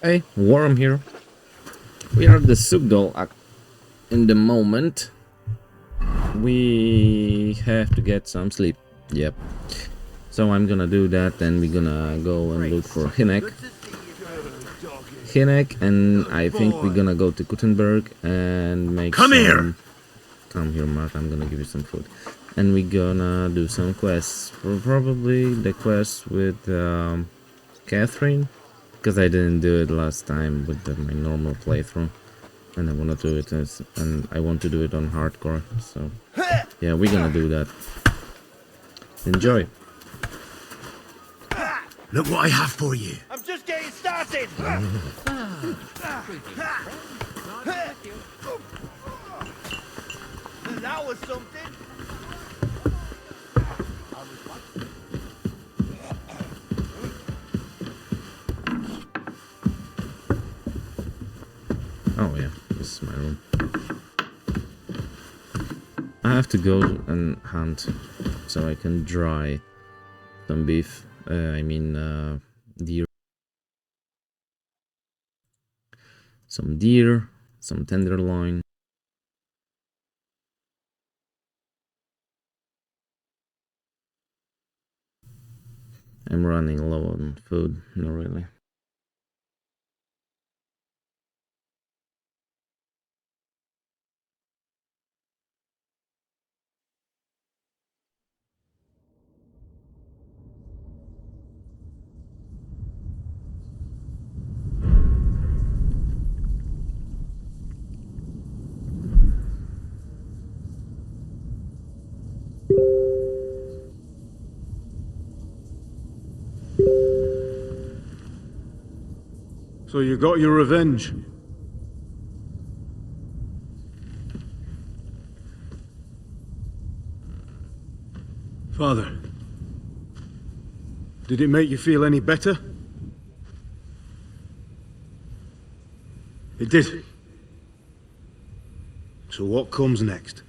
Hey, Warm here. We are the Suchdol in the moment. We have to get some sleep. Yep. So I'm gonna do that, and we're gonna go and look for Hinek, and I think we're gonna go to Gutenberg and make Come here! Come here, Mark. I'm gonna give you some food. And we're gonna do some quests. Probably the quest with Catherine, because I didn't do it last time with my normal playthrough, and I want to do it and I want to do it on hardcore. So yeah, we're gonna do that. Enjoy. Look what I have for you. I'm just getting started. That was something. Oh yeah, this is my room. I have to go and hunt so I can dry some beef. Deer. Some deer, some tenderloin. I'm running low on food, not really. So you got your revenge? Father, did it make you feel any better? It did. So what comes next?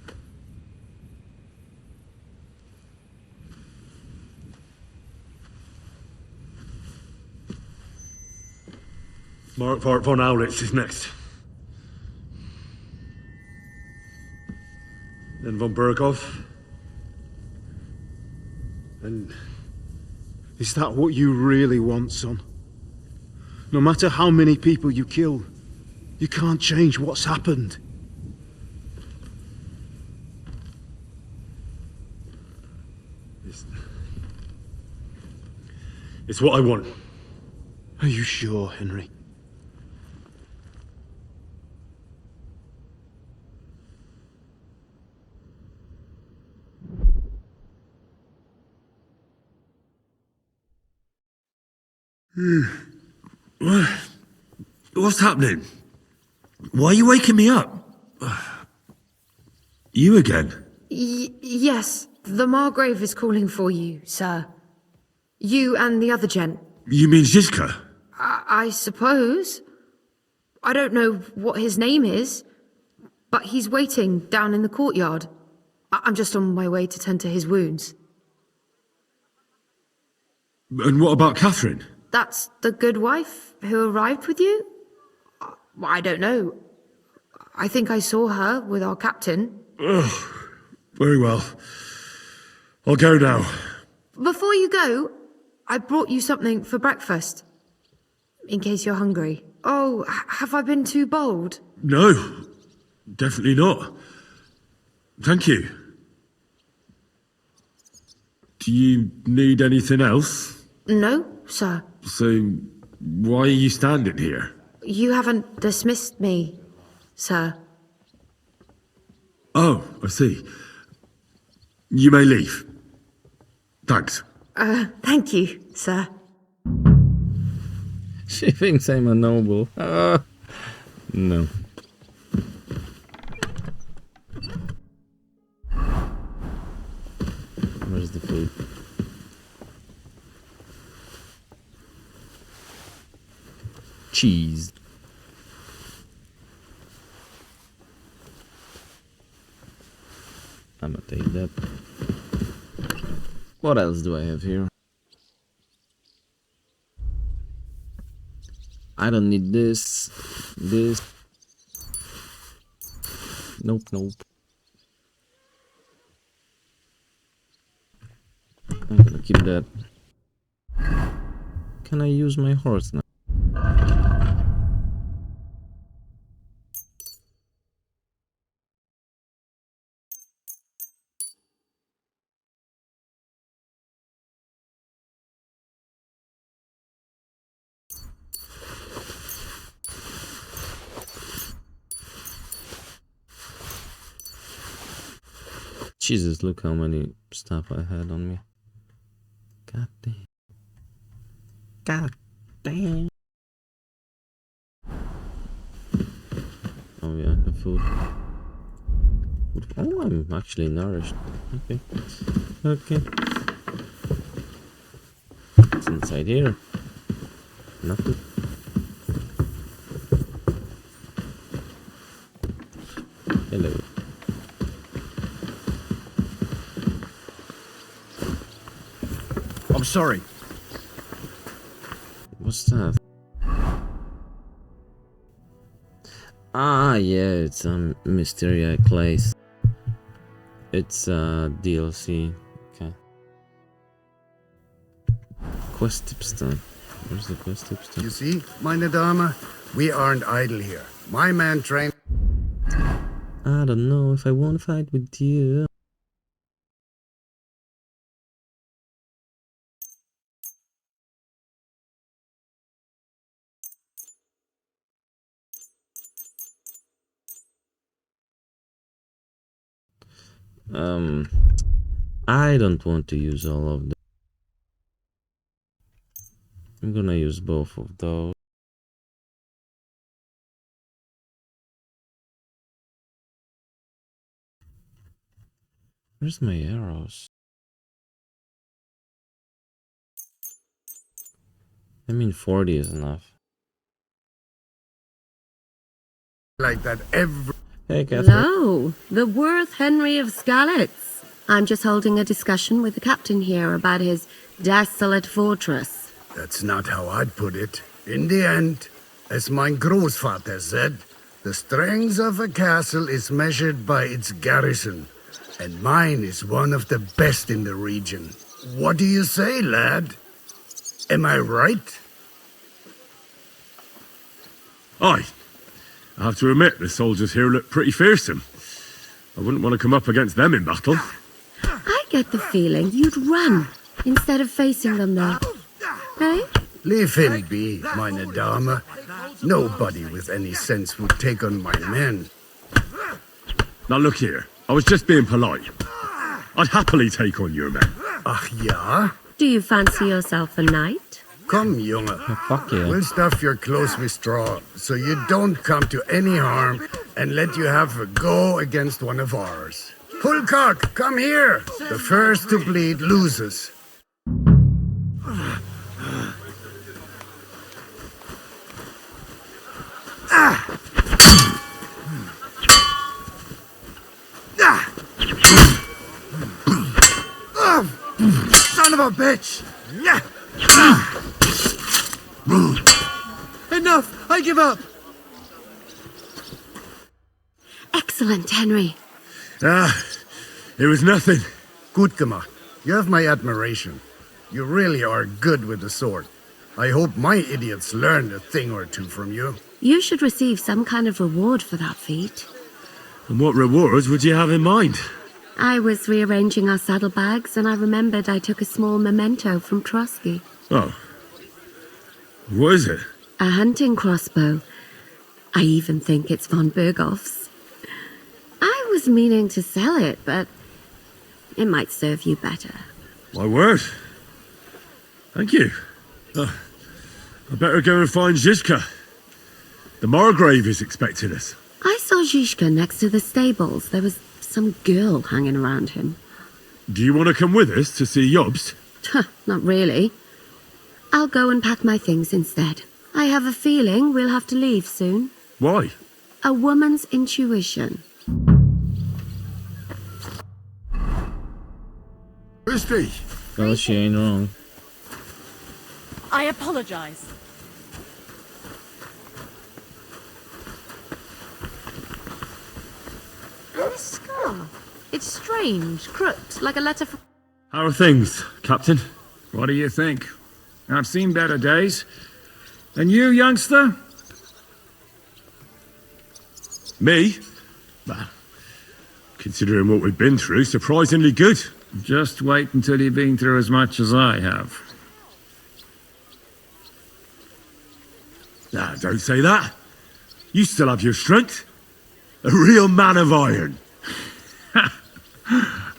Mark von Aulitz is next. Then von Berghoff. And is that what you really want, son? No matter how many people you kill, you can't change what's happened. It's what I want. Are you sure, Henry? What's happening? Why are you waking me up? You again? Yes, the Margrave is calling for you, sir. You and the other gent. You mean Zizka? I suppose. I don't know what his name is, but he's waiting down in the courtyard. I'm just on my way to tend to his wounds. And what about Catherine? That's the good wife who arrived with you? I don't know. I think I saw her with our captain. Very well. I'll go now. Before you go, I brought you something for breakfast. In case you're hungry. Oh, have I been too bold? No, definitely not. Thank you. Do you need anything else? No, sir. So, why are you standing here? You haven't dismissed me, sir. Oh, I see. You may leave. Thanks. Thank you, sir. She thinks I'm a noble. No. Where's the food? Cheese. I'm gonna take that. What else do I have here? I don't need this. This. Nope, nope. I'm gonna keep that. Can I use my horse now? Jesus, look how many stuff I had on me. God damn. God damn. Oh yeah, the food. Oh, I'm actually nourished. Okay. Okay. What's inside here? Nothing. Hello. I'm sorry. What's that? Ah, yeah, it's Mysteria Clays. It's DLC. Okay. Quest tipstone. Where's the quest tipstone? You see, meine Dame, we aren't idle here. My man trained. I don't know if I want to fight with you. I don't want to use all of them. I'm gonna use both of those. Where's my arrows? I mean, 40 is enough. Like that every. Hey, Catherine. Hello, the Worth Henry of Skalitz. I'm just holding a discussion with the captain here about his desolate fortress. That's not how I'd put it. In the end, as my Großvater said, the strength of a castle is measured by its garrison, and mine is one of the best in the region. What do you say, lad? Am I right? Aye. I have to admit, the soldiers here look pretty fearsome. I wouldn't want to come up against them in battle. I get the feeling you'd run instead of facing them though. Hey? Leave him be, meine Dame. Nobody with any sense would take on my men. Now look here, I was just being polite. I'd happily take on your men. Ach ja? Do you fancy yourself a knight? Come, Junge. Fuck yeah. We'll stuff your clothes with straw, so you don't come to any harm, and let you have a go against one of ours. Pullcock, come here! The first to bleed loses. Son of a bitch! Enough! I give up! Excellent, Henry. It was nothing. Gut gemacht. You have my admiration. You really are good with the sword. I hope my idiots learned a thing or two from you. You should receive some kind of reward for that feat. And what rewards would you have in mind? I was rearranging our saddlebags and I remembered I took a small memento from Trotsky. Oh. What is it? A hunting crossbow. I even think it's von Berghoff's. I was meaning to sell it, but it might serve you better. My word. Thank you. I better go and find Zizka. The Margrave is expecting us. I saw Zhishka next to the stables. There was some girl hanging around him. Do you want to come with us to see Jobst? Not really. I'll go and pack my things instead. I have a feeling we'll have to leave soon. Why? A woman's intuition. Christy! Well, she ain't wrong. I apologize. And this scarf. It's strange, crooked, like a letter from... How are things, Captain? What do you think? I've seen better days. And you, youngster? Me? Well, considering what we've been through, surprisingly good. Just wait until you've been through as much as I have. Nah, don't say that. You still have your strength. A real man of iron.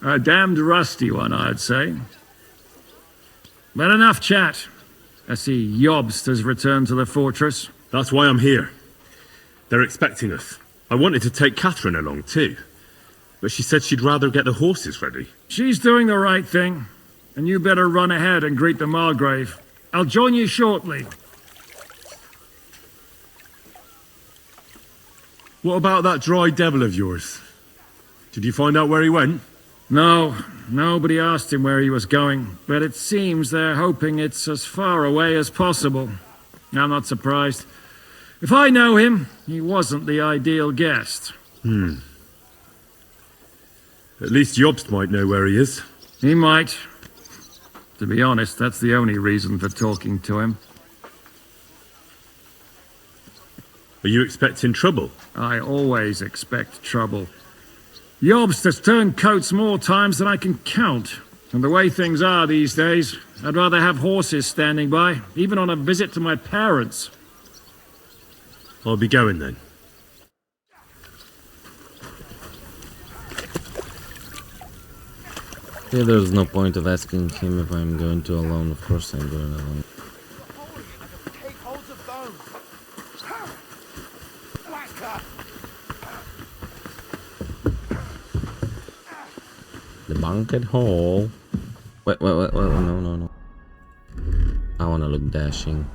A damned rusty one, I'd say. But enough chat. I see Jobst has returned to the fortress. That's why I'm here. They're expecting us. I wanted to take Catherine along too, but she said she'd rather get the horses ready. She's doing the right thing, and you better run ahead and greet the Margrave. I'll join you shortly. What about that dry devil of yours? Did you find out where he went? No, nobody asked him where he was going, but it seems they're hoping it's as far away as possible. I'm not surprised. If I know him, he wasn't the ideal guest. At least Jobst might know where he is. He might. To be honest, that's the only reason for talking to him. Are you expecting trouble? I always expect trouble. Jobst has turned coats more times than I can count. And the way things are these days, I'd rather have horses standing by, even on a visit to my parents. I'll be going then. Yeah, there's no point of asking him if I'm going to alone. Of course I'm going alone. Take hold of those. Whacker. The banquet hall. Wait, no. I wanna look dashing.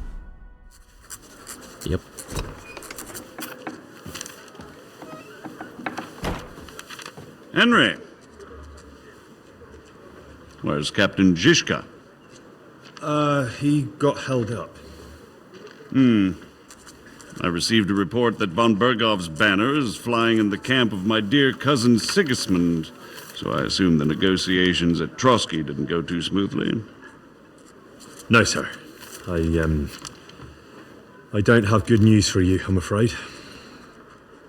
Yep. Henry! Where's Captain Zizka? He got held up. I received a report that von Bergov's banner is flying in the camp of my dear cousin Sigismund, so I assume the negotiations at Trotsky didn't go too smoothly. No, sir. I don't have good news for you, I'm afraid.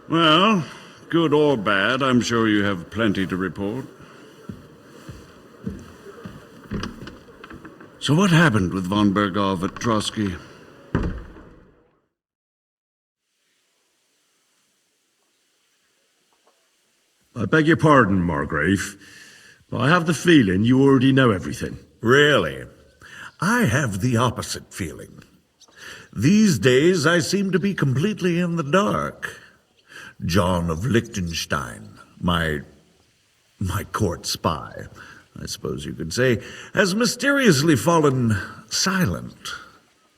Well, good or bad, I'm sure you have plenty to report. So what happened with von Bergov at Trotsky? I beg your pardon, Margrave, but I have the feeling you already know everything. Really? I have the opposite feeling. These days I seem to be completely in the dark. John of Liechtenstein, my court spy, I suppose you could say, has mysteriously fallen silent.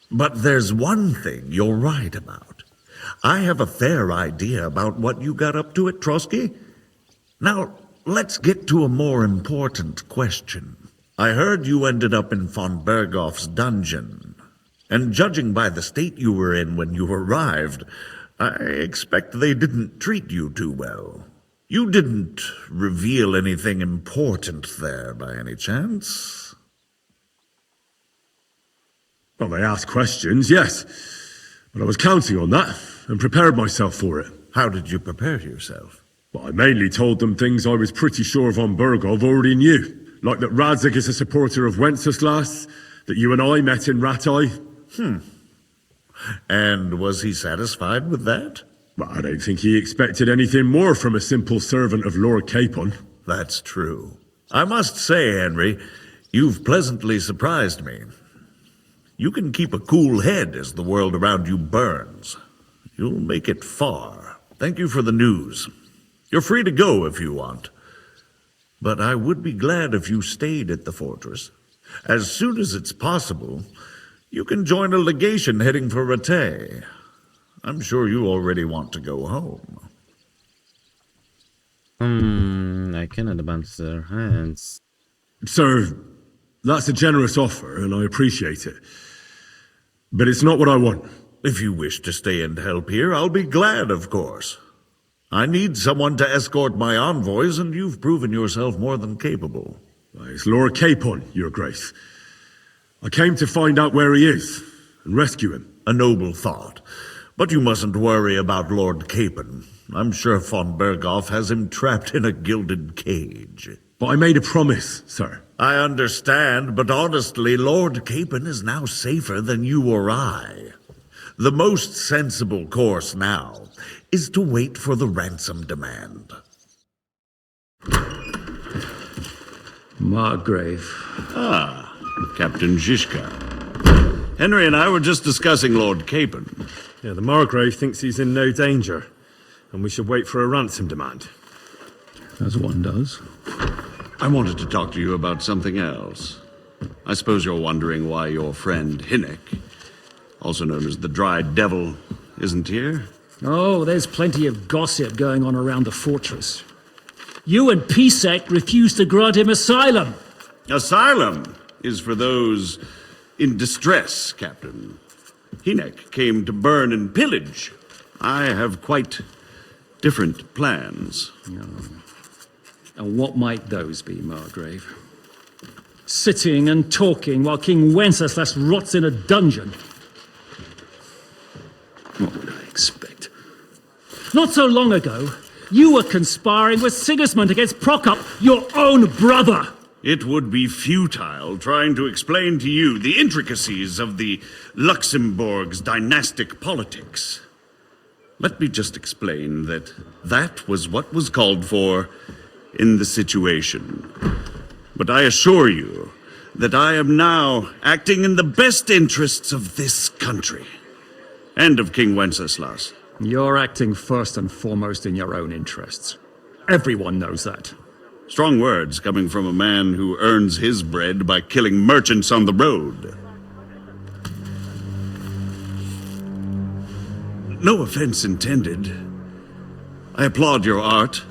But there's one thing you're right about. I have a fair idea about what you got up to at Trotsky. Now, let's get to a more important question. I heard you ended up in von Bergov's dungeon, and judging by the state you were in when you arrived, I expect they didn't treat you too well. You didn't reveal anything important there by any chance? Well, they asked questions, yes, but I was counting on that and prepared myself for it. How did you prepare yourself? Well, I mainly told them things I was pretty sure von Bergov already knew, like that Radzig is a supporter of Wenceslas, that you and I met in Ratai. And was he satisfied with that? Well, I don't think he expected anything more from a simple servant of Lord Capon. That's true. I must say, Henry, you've pleasantly surprised me. You can keep a cool head as the world around you burns. You'll make it far. Thank you for the news. You're free to go if you want. But I would be glad if you stayed at the fortress. As soon as it's possible, you can join a legation heading for Rattay. I'm sure you already want to go home. I cannot advance their hands. Sir, that's a generous offer, and I appreciate it. But it's not what I want. If you wish to stay and help here, I'll be glad, of course. I need someone to escort my envoys, and you've proven yourself more than capable. It's Lord Capon, Your Grace. I came to find out where he is and rescue him. A noble thought. But you mustn't worry about Lord Capon. I'm sure von Berghoff has him trapped in a gilded cage. But I made a promise, sir. I understand, but honestly, Lord Capon is now safer than you or I. The most sensible course now is to wait for the ransom demand. Margrave. Ah, Captain Zizka. Henry and I were just discussing Lord Capon. Yeah, the Margrave thinks he's in no danger, and we should wait for a ransom demand. As one does. I wanted to talk to you about something else. I suppose you're wondering why your friend Hinnek, also known as the Dried Devil, isn't here? Oh, there's plenty of gossip going on around the fortress. You and Pisek refused to grant him asylum. Asylum is for those in distress, Captain. Hinnek came to burn and pillage. I have quite different plans. And what might those be, Margrave? Sitting and talking while King Wenceslas rots in a dungeon. What would I expect? Not so long ago, you were conspiring with Sigismund against Prokop, your own brother. It would be futile trying to explain to you the intricacies of the Luxembourg's dynastic politics. Let me just explain that that was what was called for in the situation. But I assure you that I am now acting in the best interests of this country and of King Wenceslas. You're acting first and foremost in your own interests. Everyone knows that. Strong words coming from a man who earns his bread by killing merchants on the road. No offense intended. I applaud your art.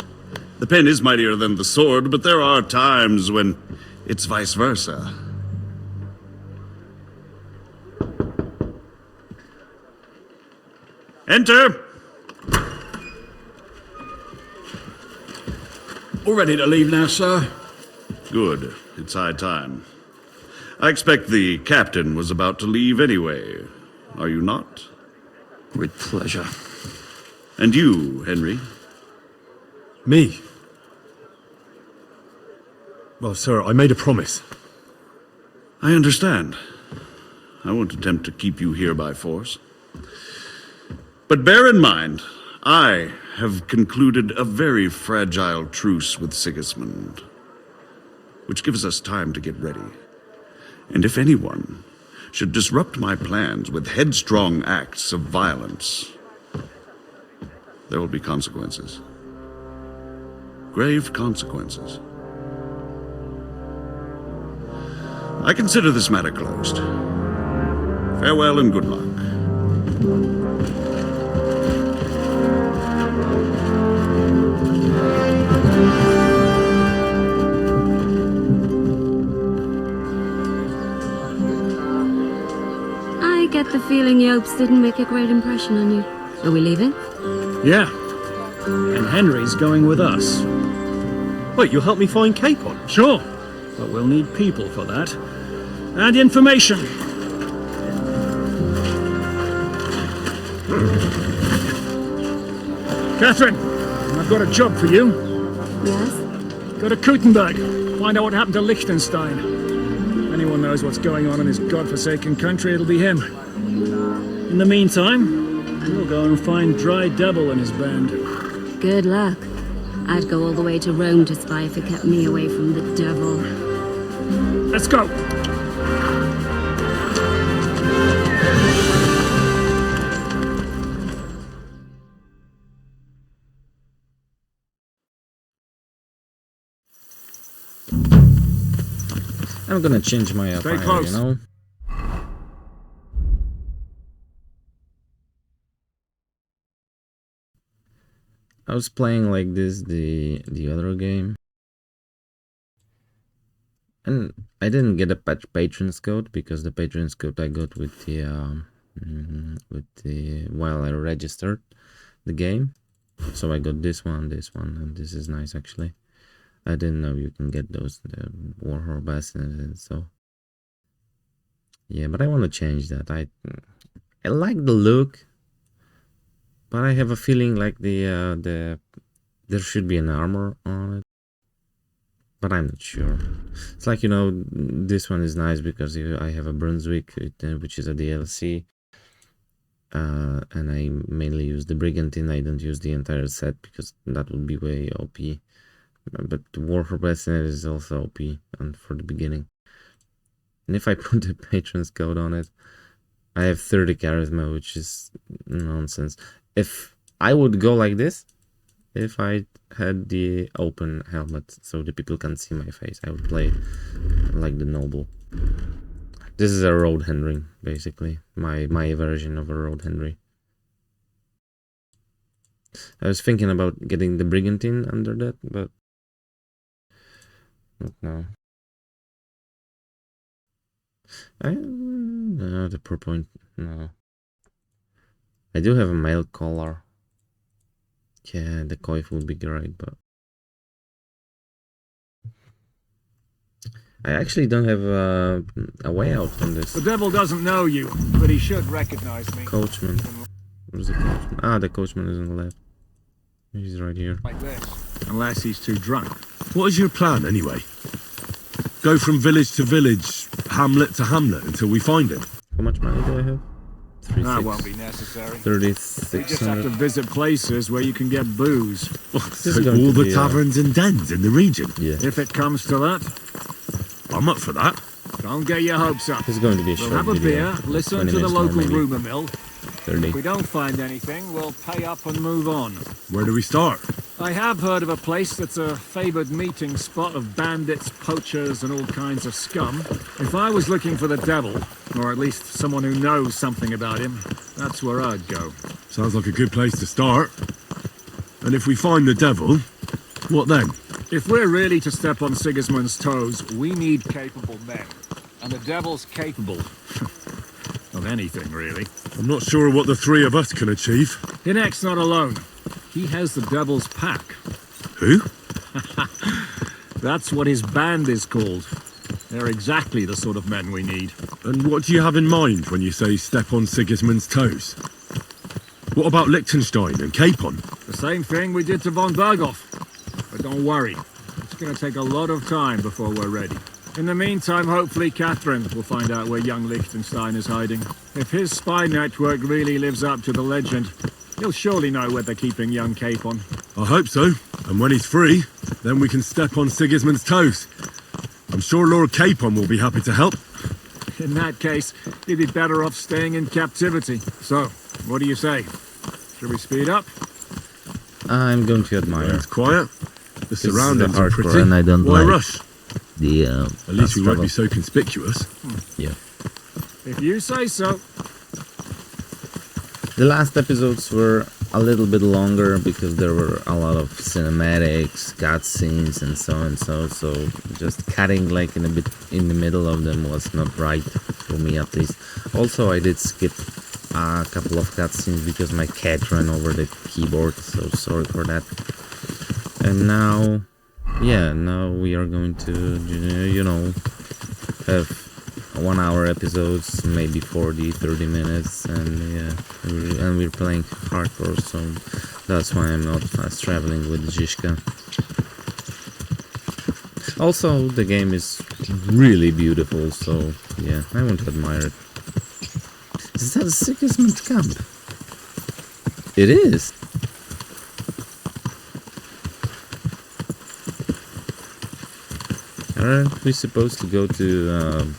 The pen is mightier than the sword, but there are times when it's vice versa. Enter! All ready to leave now, sir? Good. It's high time. I expect the captain was about to leave anyway. Are you not? With pleasure. And you, Henry? Me? Well, sir, I made a promise. I understand. I won't attempt to keep you here by force. But bear in mind, I have concluded a very fragile truce with Sigismund, which gives us time to get ready. And if anyone should disrupt my plans with headstrong acts of violence, there will be consequences. Grave consequences. I consider this matter closed. Farewell and good luck. I get the feeling Yopes didn't make a great impression on you. Are we leaving? Yeah. And Henry's going with us. Wait, you'll help me find Capon? Sure. But we'll need people for that. And information. Catherine, I've got a job for you. Yes? Go to Kuttenberg. Find out what happened to Liechtenstein. If anyone knows what's going on in this godforsaken country, it'll be him. In the meantime, we'll go and find Dry Devil and his band. Good luck. I'd go all the way to Rome to spy if it kept me away from the devil. Let's go! I'm gonna change my attire, close. you know? I was playing like this the other game, and I didn't get a patron's code because the patron's code I got with the while I registered the game. So I got this one, and this is nice actually. I didn't know you can get those, the Warhol basins, and so yeah, but I want to change that. I like the look, but I have a feeling like there should be an armor on it, but I'm not sure. It's like, you know, this one is nice because I have a Brunswick, which is a DLC, and I mainly use the Brigantine. I don't use the entire set because that would be way OP. But the Warhol Bassinet is also OP and for the beginning. And if I put the Patron's code on it, I have 30 charisma, which is nonsense. If I would go like this, if I had the open helmet so the people can see my face, I would play like the noble. This is a Road Henry, basically. My version of a Road Henry. I was thinking about getting the Brigantine under that, but no. No, the purple, no. I do have a male collar. Yeah, the coif would be great, but I actually don't have a way out from this. The devil doesn't know you, but he should recognize me. Coachman. Where's the coachman? Ah, the coachman is on the left. He's right here. Like this. Unless he's too drunk. What is your plan, anyway? Go from village to village, hamlet to hamlet, until we find him. How much money do I have? That won't be necessary. 3600. You just have to visit places where you can get booze. So all the taverns and dens in the region? Yeah. If it comes to that. I'm up for that. Don't get your hopes up. This is going to be a We'll short have a video. beer, listen 20 to the minutes more, local maybe. rumour mill. 30. If we don't find anything, we'll pay up and move on. Where do we start? I have heard of a place that's a favoured meeting spot of bandits, poachers, and all kinds of scum. If I was looking for the devil, or at least someone who knows something about him, that's where I'd go. Sounds like a good place to start. And if we find the devil, what then? If we're really to step on Sigismund's toes, we need capable men. And the devil's capable of anything, really. I'm not sure what the three of us can achieve. Hinek's not alone. He has the devil's pack. Who? That's what his band is called. They're exactly the sort of men we need. And what do you have in mind when you say step on Sigismund's toes? What about Liechtenstein and Capon? The same thing we did to von Berghoff. But don't worry, it's going to take a lot of time before we're ready. In the meantime, hopefully Catherine will find out where young Liechtenstein is hiding. If his spy network really lives up to the legend, he'll surely know where they're keeping young Capon. I hope so. And when he's free, then we can step on Sigismund's toes. I'm sure Lord Capon will be happy to help. In that case, he'd be better off staying in captivity. So, what do you say? Should we speed up? I'm going to admire. It's quiet. The surroundings are pretty. And I don't Why like rush? the At least we won't be so conspicuous. Yeah. If you say so. The last episodes were a little bit longer because there were a lot of cinematics, cutscenes, and so and so. So just cutting like in a bit in the middle of them was not right for me, at least. Also, I did skip a couple of cutscenes because my cat ran over the keyboard. So sorry for that. And now, yeah, now we are going to, you know, have 1 hour episodes, maybe 40-30 minutes, and yeah, we're playing hardcore, so that's why I'm not fast traveling with Zizka. Also, the game is really beautiful, so yeah, I want to admire it. Is that a Sigismund camp? It is. Aren't we supposed to go to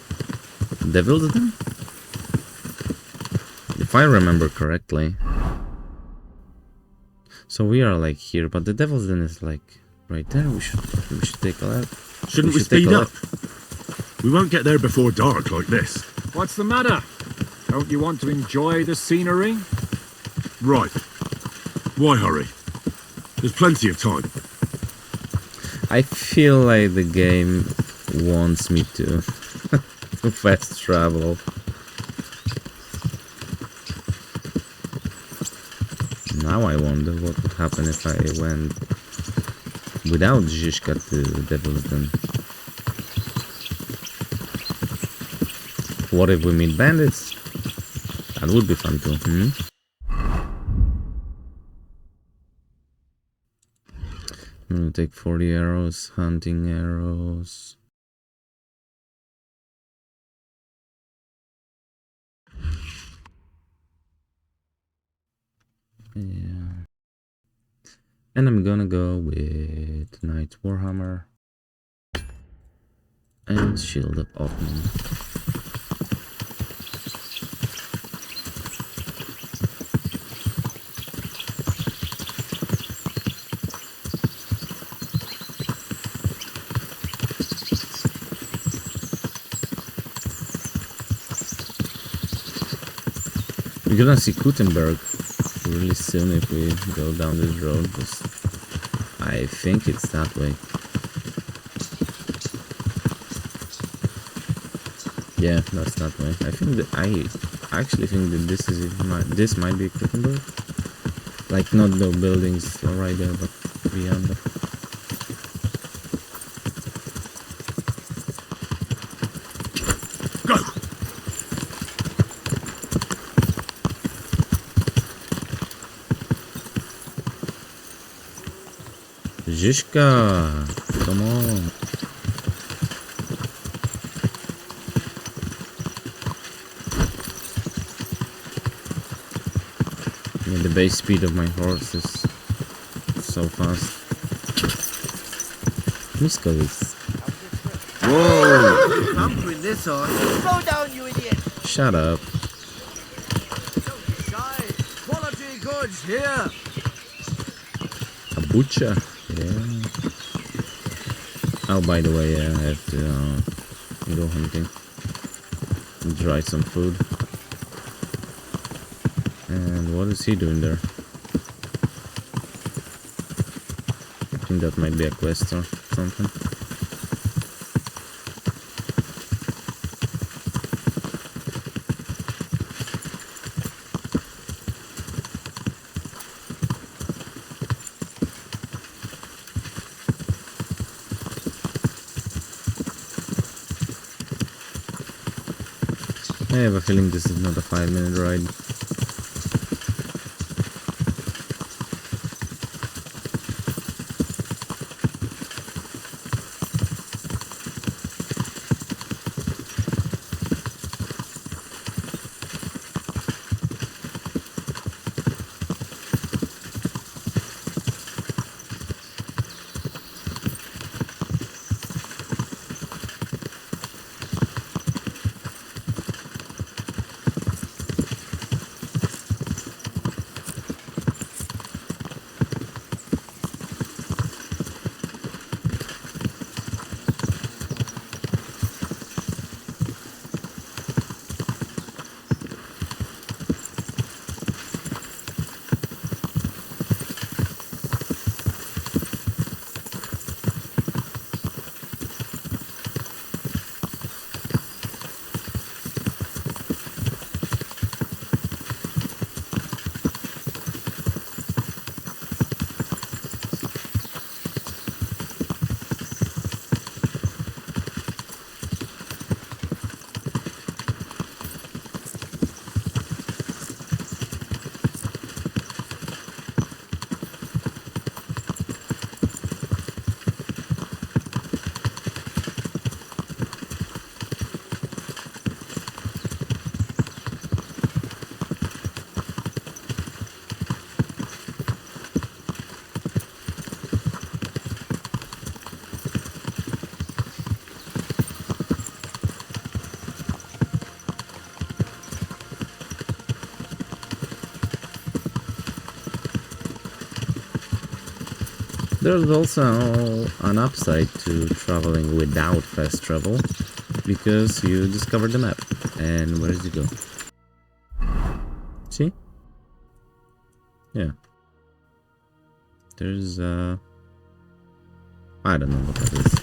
Devil's Den? If I remember correctly. So we are like here, but the Devil's Den is like right there. We should take a left. Shouldn't we speed up? We won't get there before dark like this. What's the matter? Don't you want to enjoy the scenery? Right. Why hurry? There's plenty of time. I feel like the game wants me to fast Now I wonder what would happen if I went without Zizka to Devil's Den. What if we meet bandits? That would be fun too, I'm gonna take 40 arrows, hunting arrows. Yeah. And I'm gonna go with Knight Warhammer and Shield of Othman. We're gonna see Gutenberg really soon if we go down this road, because I think it's that way. Yeah, that's that way. I think that I actually think that this might be Gutenberg. Like not the buildings right there, but beyond that. Zizka, come on. Yeah, the base speed of my horse is so fast. Misko is... Whoa! I'm with this horse. Slow down, you idiot! Shut up. Don't be shy. Quality goods here. A butcher. Yeah. Oh, by the way, I have to go hunting and dry some food. And what is he doing there? I think that might be a quest or something. I have a feeling this is not a 5-minute ride. There's also an upside to traveling without fast travel, because you discover the map. And where does it go? See? Yeah. There's I don't know what that is.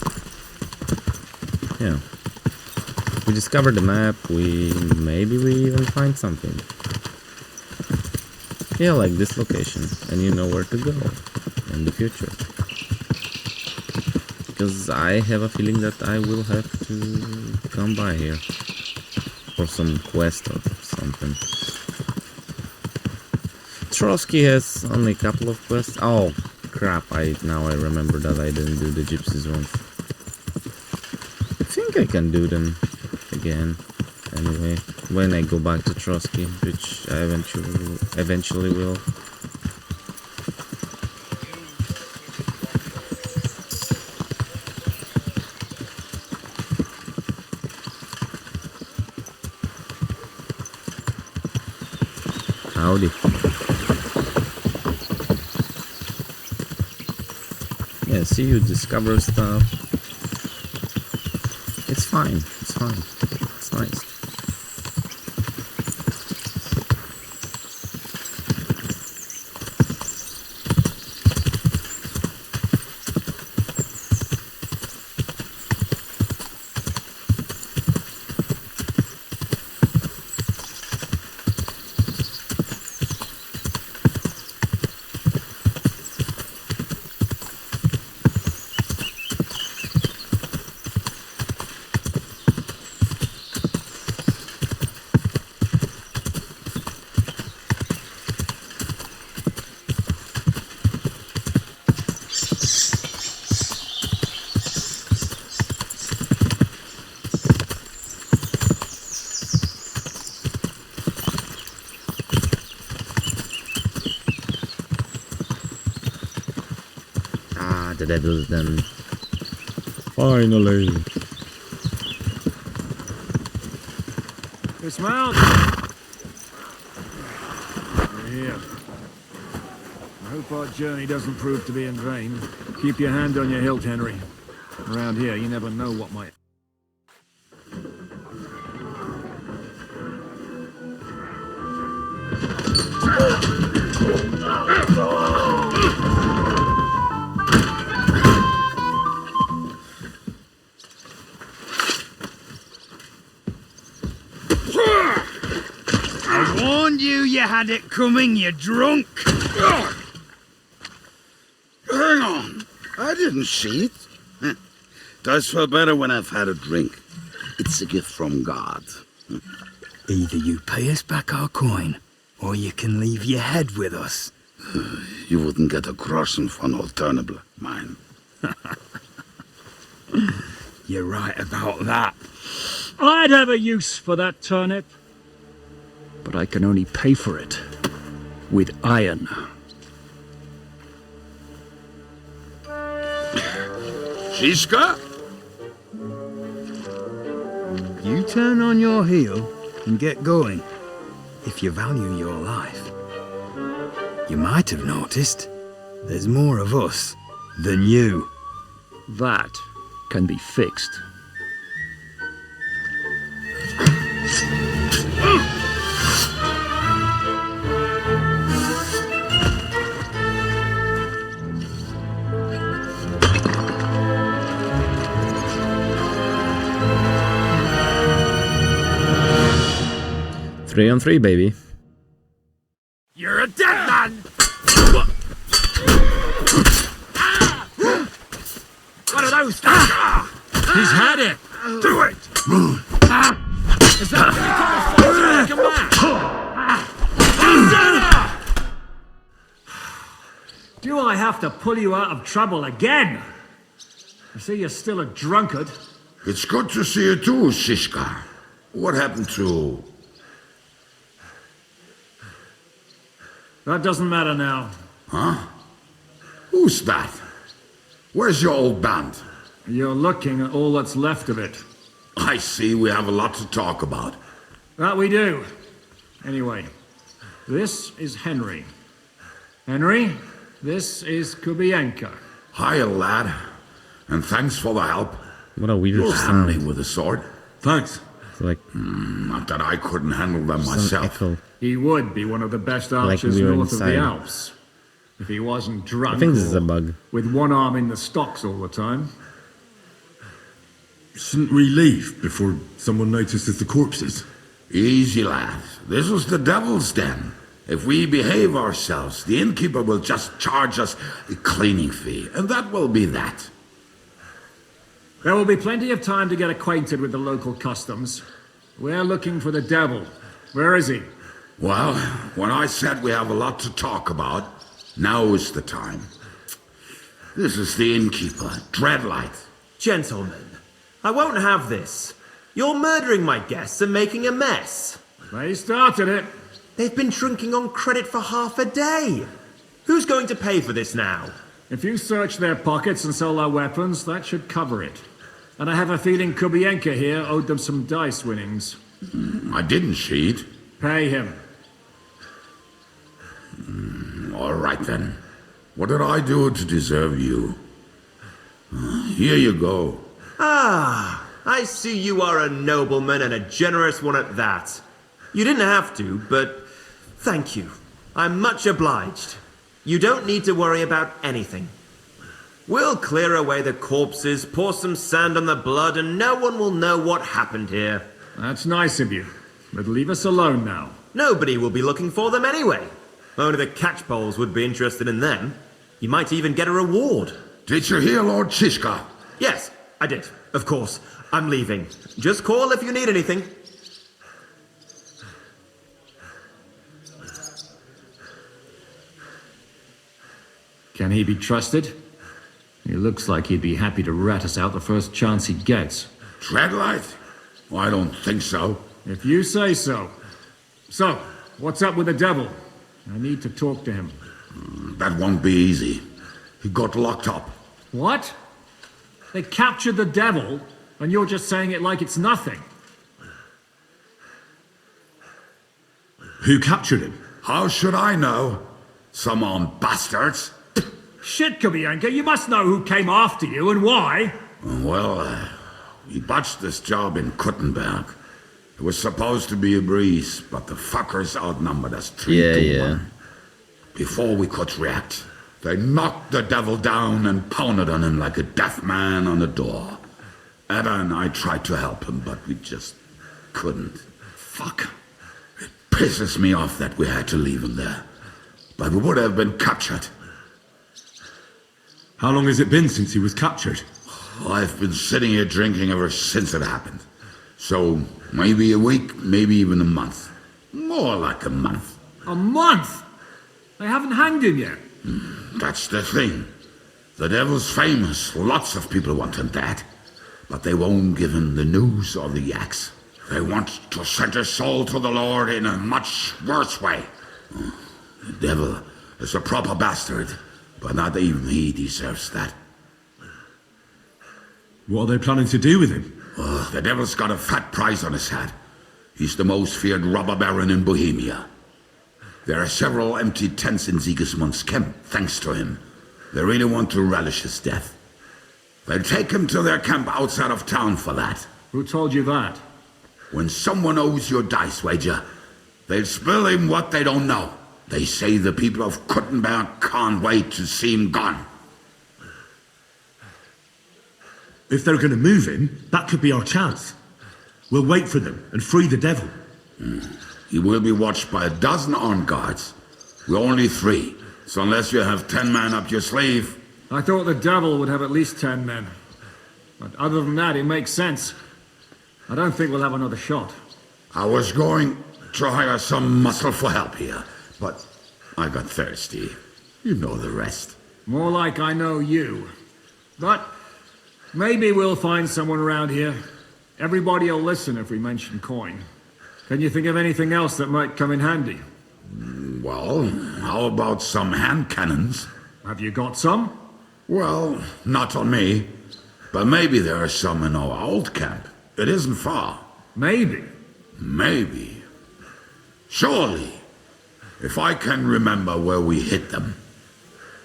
Yeah. We discovered the map, maybe we even find something. Yeah, like this location, and you know where to go in the future. Because I have a feeling that I will have to come by here for some quest or something. Trotsky has only a couple of quests. Oh crap! Now I remember that I didn't do the gypsies ones. I think I can do them again. Anyway, when I go back to Trotsky, which I eventually will. Howdy. Yeah, see, you discover stuff. It's fine. It's fine. It's nice. The devil's done. Finally. Dismount! We're here. I hope our journey doesn't prove to be in vain. Keep your hand on your hilt, Henry. Around here, you never know what might... I warned you had it coming, you drunk! Hang on. I didn't see it. Does feel better when I've had a drink. It's a gift from God. Either you pay us back our coin, or you can leave your head with us. You wouldn't get a groschen for an alternative, mine. You're right about that. I'd have a use for that turnip. But I can only pay for it with iron. Shiska? You turn on your heel and get going. If you value your life. You might have noticed there's more of us than you. That can be fixed. Three on three, baby. You're a dead man! What are those things? He's had it! Do it! Is that what you call fighting like a man? Do I have to pull you out of trouble again? I see you're still a drunkard. It's good to see you too, Shishka. What happened to... That doesn't matter now. Huh? Who's that? Where's your old band? You're looking at all that's left of it. I see we have a lot to talk about. That we do. Anyway, this is Henry. Henry, this is Kubienka. Hiya, lad. And thanks for the help. What a weird You'll sound. handle me with a sword. Thanks. It's like Not that I couldn't handle them some myself. echo. He would be one of the best Like archers we were north of inside. the Alps. If he wasn't drunk I think this is or a bug. with one arm in the stocks all the time. Shouldn't we leave before someone notices the corpses? Easy, lad. This was the devil's den. If we behave ourselves, the innkeeper will just charge us a cleaning fee, and that will be that. There will be plenty of time to get acquainted with the local customs. We're looking for the devil. Where is he? Well, when I said we have a lot to talk about, now is the time. This is the innkeeper, Dreadlight. Gentlemen, I won't have this. You're murdering my guests and making a mess. They started it. They've been drinking on credit for half a day. Who's going to pay for this now? If you search their pockets and sell their weapons, that should cover it. And I have a feeling Kubienka here owed them some dice winnings. I didn't cheat. Pay him. All right then. What did I do to deserve you? Here you go. Ah, I see you are a nobleman and a generous one at that. You didn't have to, but thank you. I'm much obliged. You don't need to worry about anything. We'll clear away the corpses, pour some sand on the blood, and no one will know what happened here. That's nice of you. But leave us alone now. Nobody will be looking for them anyway. Only the catchpoles would be interested in them. You might even get a reward. Did you hear Lord Chishka? Yes, I did. Of course. I'm leaving. Just call if you need anything. Can he be trusted? He looks like he'd be happy to rat us out the first chance he gets. Dreadlight? Well, I don't think so. If you say so. So, what's up with the devil? I need to talk to him. That won't be easy. He got locked up. What? They captured the devil, and you're just saying it like it's nothing. Who captured him? How should I know? Some armed bastards. Shit, Kubienka, you must know who came after you and why. Well, we botched this job in Kuttenberg. It was supposed to be a breeze, but the fuckers outnumbered us 3-1. Before we could react, they knocked the devil down and pounded on him like a deaf man on a door. Etta and I tried to help him, but we just couldn't. Fuck. It pisses me off that we had to leave him there. But we would have been captured. How long has it been since he was captured? I've been sitting here drinking ever since it happened. So, maybe a week, maybe even a month. More like a month. A month? They haven't hanged him yet. That's the thing. The devil's famous. Lots of people want him dead. But they won't give him the news or the axe. They want to send his soul to the Lord in a much worse way. The devil is a proper bastard, but not even he deserves that. What are they planning to do with him? The devil's got a fat price on his head. He's the most feared robber baron in Bohemia. There are several empty tents in Sigismund's camp, thanks to him. They really want to relish his death. They'll take him to their camp outside of town for that. Who told you that? When someone owes you a dice wager, they'll spill him what they don't know. They say the people of Kuttenberg can't wait to see him gone. If they're going to move him, that could be our chance. We'll wait for them and free the devil. He will be watched by 12 armed guards. We're only 3, so unless you have 10 men up your sleeve... I thought the devil would have at least 10 men. But other than that, it makes sense. I don't think we'll have another shot. I was going to hire some muscle for help here, but I got thirsty. You know the rest. More like I know you. But maybe we'll find someone around here. Everybody will listen if we mention coin. Can you think of anything else that might come in handy? Well, how about some hand cannons? Have you got some? Well, not on me. But maybe there are some in our old camp. It isn't far. Maybe. Maybe. Surely. If I can remember where we hid them.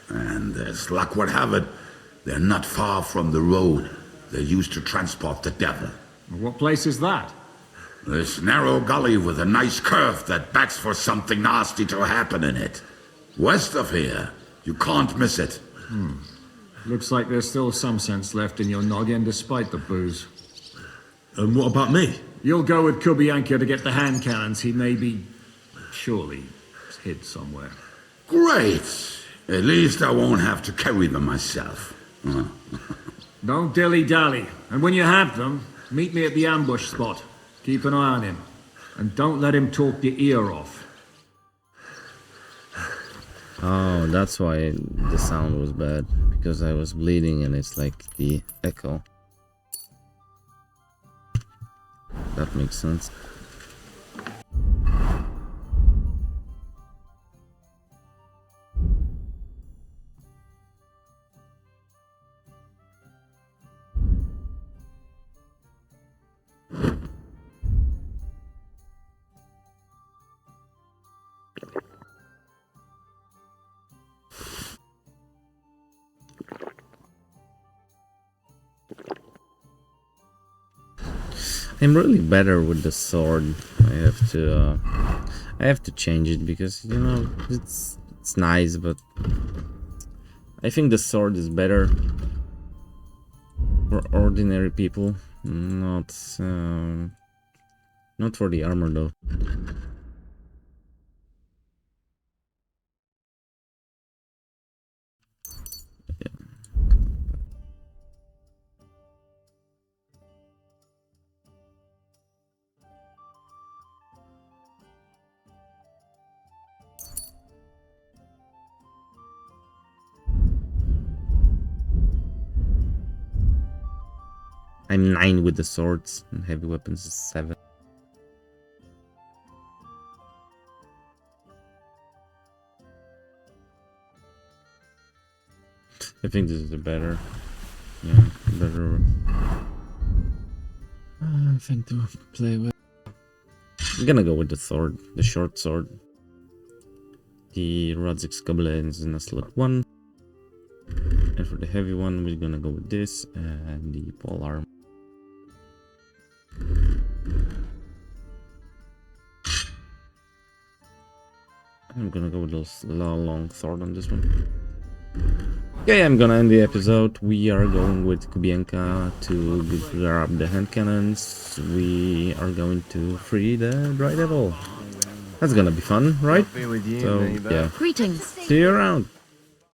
And as luck would have it, they're not far from the road they used to transport the devil. What place is that? This narrow gully with a nice curve that backs for something nasty to happen in it. West of here. You can't miss it. Looks like there's still some sense left in your noggin despite the booze. And what about me? You'll go with Kubienka to get the hand cannons. He may be, surely, hid somewhere. Great. At least I won't have to carry them myself. Don't dilly-dally. And when you have them, meet me at the ambush spot. Keep an eye on him. And don't let him talk your ear off. Oh, that's why the sound was bad. Because I was bleeding and it's like the echo. That makes sense. I'm really better with the sword. I have to change it because, you know, it's nice, but I think the sword is better for ordinary people, not for the armor though. I'm 9 with the swords, and heavy weapons is 7. I think this is a better, better thing to play with. I'm gonna go with the sword, the short sword. The Radzik's Goblin is in a slot 1. And for the heavy one, we're gonna go with this and the pole arm. I'm gonna go with this long sword on this one. Okay, I'm gonna end the episode. We are going with Kubienka to grab the hand cannons. We are going to free the Dry Devil. That's gonna be fun, right? Be with you, so, neighbor. yeah. Greetings. See you around.